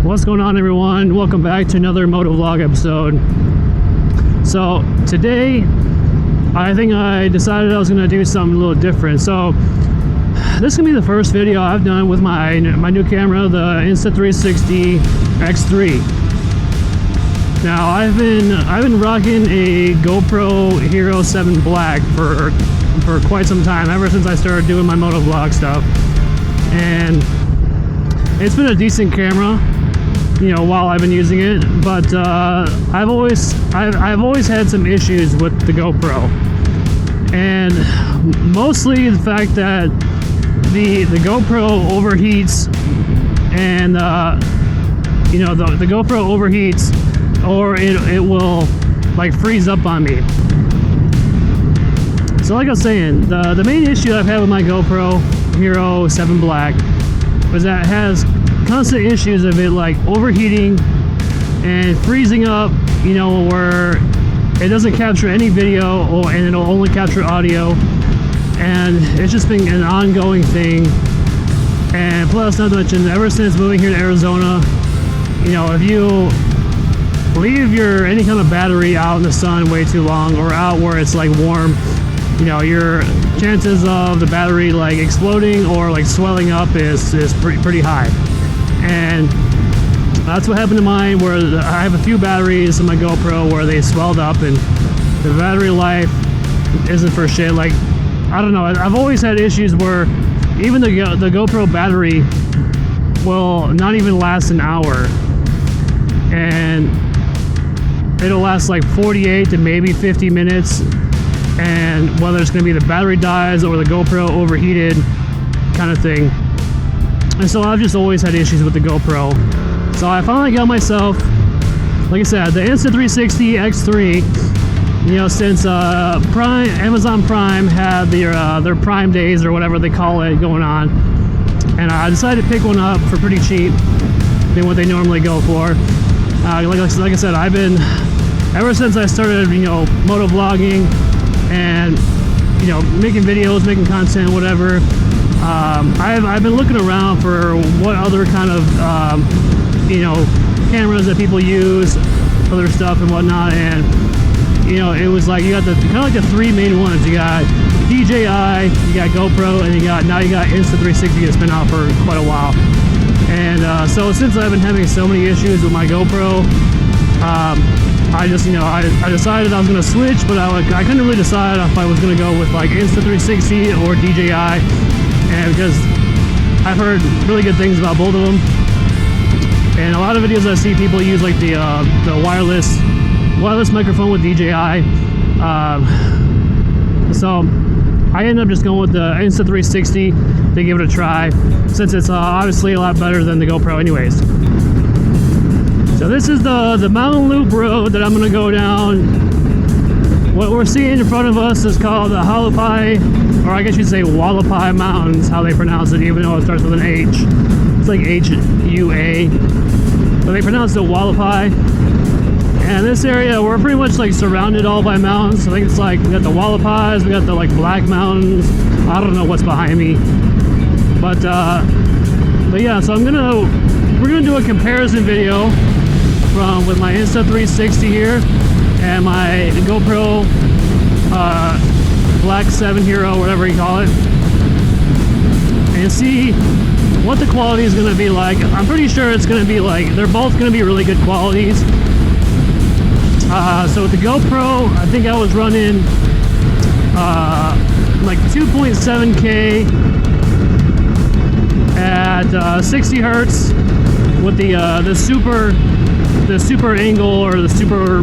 What's going on, everyone? Welcome back to another motovlog episode. So today I think I decided I was going to do something a little different. So this is going to be the first video I've done with my new camera, the Insta360 X3. Now I've been rocking a GoPro Hero 7 Black for quite some time, ever since I started doing my motovlog stuff, and it's been a decent camera, you know, while I've been using it. But I've always had some issues with the GoPro, and mostly the fact that the GoPro overheats, and you know, the GoPro overheats, or it will like freeze up on me. So like I was saying, the main issue I've had with my GoPro Hero 7 Black was that it has constant issues of it like overheating and freezing up, you know, where it doesn't capture any video, and it'll only capture audio, and it's just been an ongoing thing. And plus, not to mention, ever since moving here to Arizona, you know, if you leave any kind of battery out in the sun way too long, or out where it's like warm, you know, your chances of the battery like exploding or like swelling up is pretty high. And that's what happened to mine, where I have a few batteries in my GoPro where they swelled up, and the battery life isn't for shit. Like, I don't know, I've always had issues where even the GoPro battery will not even last an hour, and it'll last like 48 to maybe 50 minutes, and whether it's going to be the battery dies or the GoPro overheated kind of thing. And so I've just always had issues with the GoPro. So I finally got myself, like I said, the Insta360 X3. You know, since Amazon Prime had their Prime days or whatever they call it going on, and I decided to pick one up for pretty cheap than what they normally go for. Like I said, I've been, ever since I started, you know, motovlogging and, you know, making videos, making content, whatever, I've been looking around for what other kind of you know, cameras that people use, other stuff and whatnot. And you know, it was like you got kind of like the three main ones. You got DJI, you got GoPro, and now you got Insta360 that's been out for quite a while. And so since I've been having so many issues with my GoPro, I just, you know, I decided I was going to switch, but I couldn't really decide if I was going to go with like Insta360 or DJI, and because I've heard really good things about both of them. And a lot of videos I see people use like the wireless microphone with DJI. So I ended up just going with the Insta360 to give it a try, since it's obviously a lot better than the GoPro anyways. So this is the mountain loop road that I'm going to go down. What we're seeing in front of us is called the Hualapai, or I guess you'd say Hualapai Mountains, how they pronounce it, even though it starts with an H. It's like H-U-A, but they pronounce it Hualapai. And this area, we're pretty much like surrounded all by mountains. I think it's like, we got the Hualapais, we got the like Black Mountains. I don't know what's behind me. But yeah, so we're gonna do a comparison video with my Insta360 here and my GoPro Black 7 Hero, whatever you call it, and see what the quality is going to be like. I'm pretty sure it's going to be like, they're both going to be really good qualities. So with the GoPro, I think I was running like 2.7K at 60 hertz with the super angle, or the super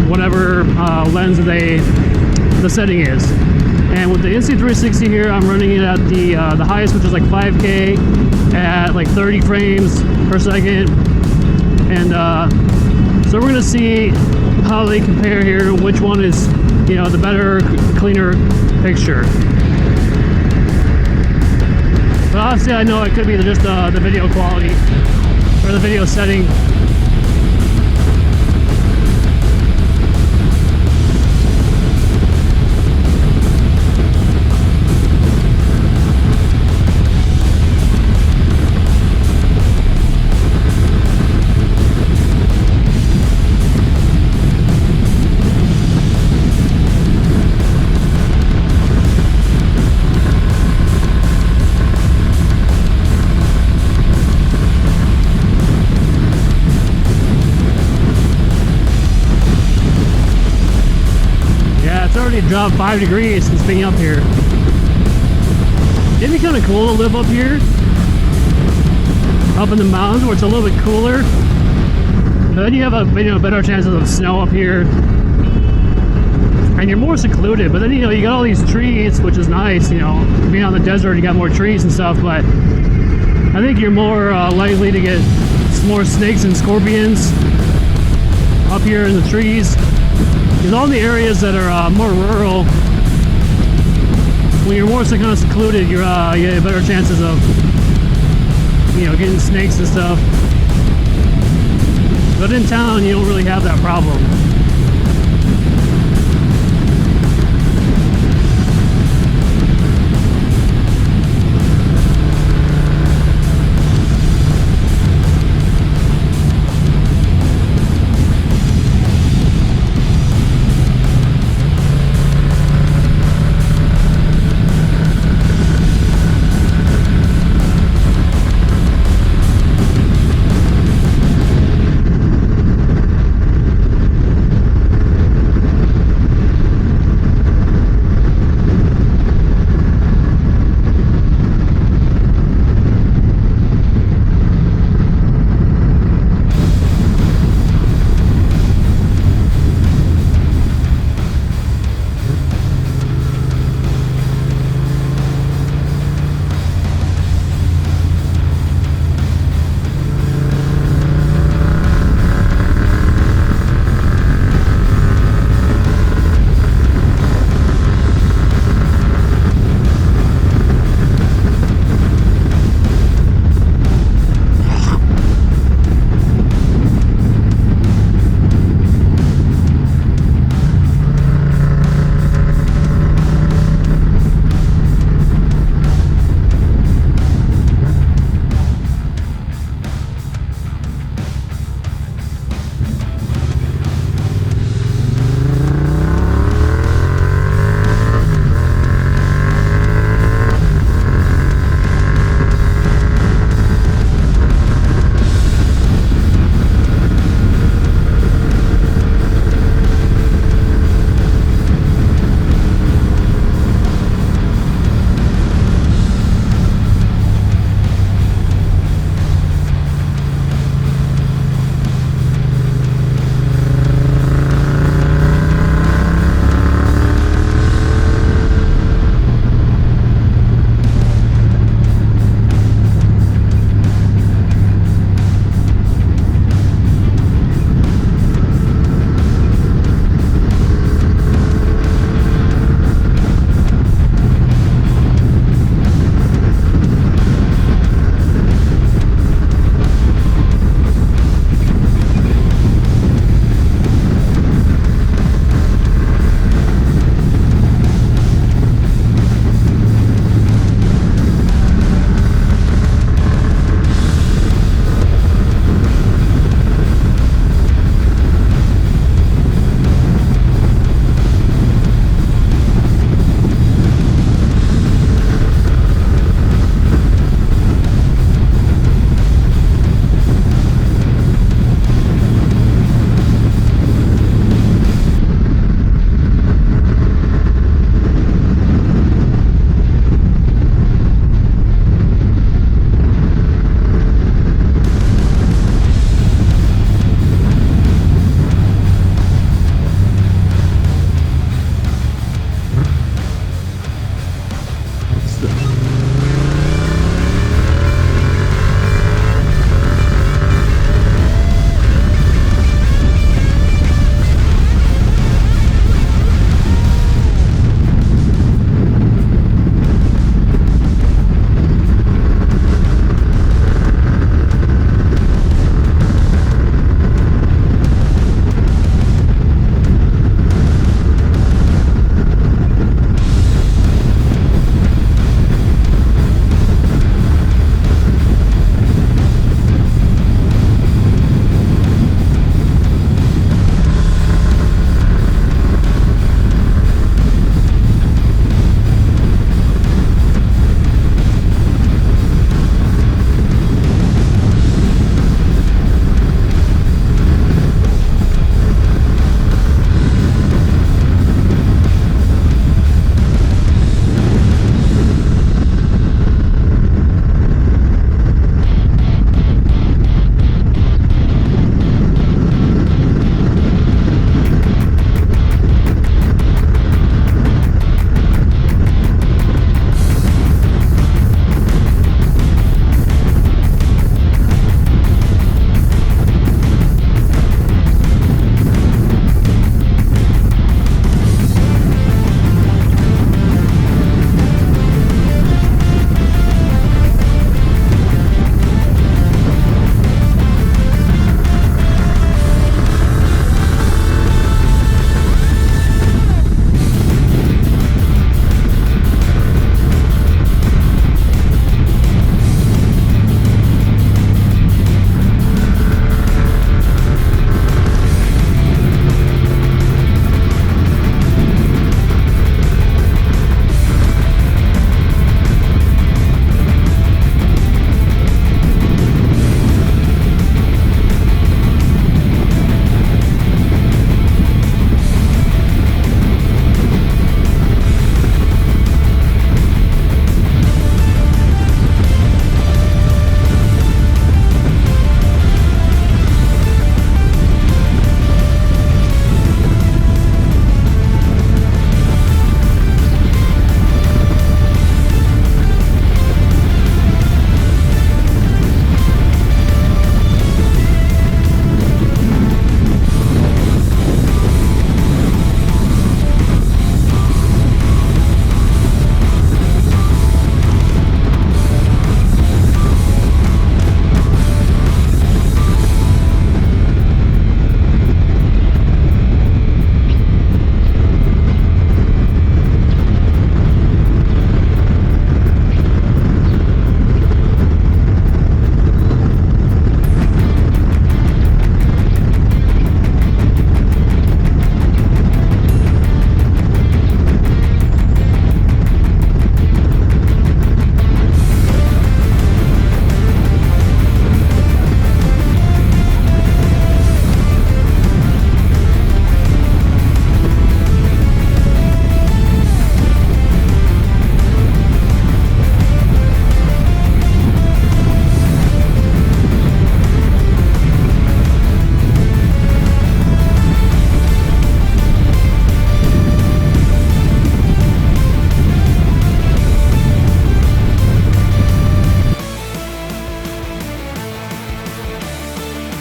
whatever lens the setting is. And with the Insta360 here, I'm running it at the highest, which is like 5K at like 30 frames per second. And so we're gonna see how they compare here, which one is, you know, the better, cleaner picture. But obviously I know it could be just the video quality or the video setting. already dropped 5 degrees since being up here. It'd be kind of cool to live up here, up in the mountains where it's a little bit cooler. But then you have a better chances of snow up here, and you're more secluded. But then you got all these trees, which is nice. Being on the desert, you got more trees and stuff. But I think you're more likely to get more snakes and scorpions up here in the trees. Because all the areas that are more rural, when you're more kind of secluded, you have better chances of getting snakes and stuff. But in town, you don't really have that problem.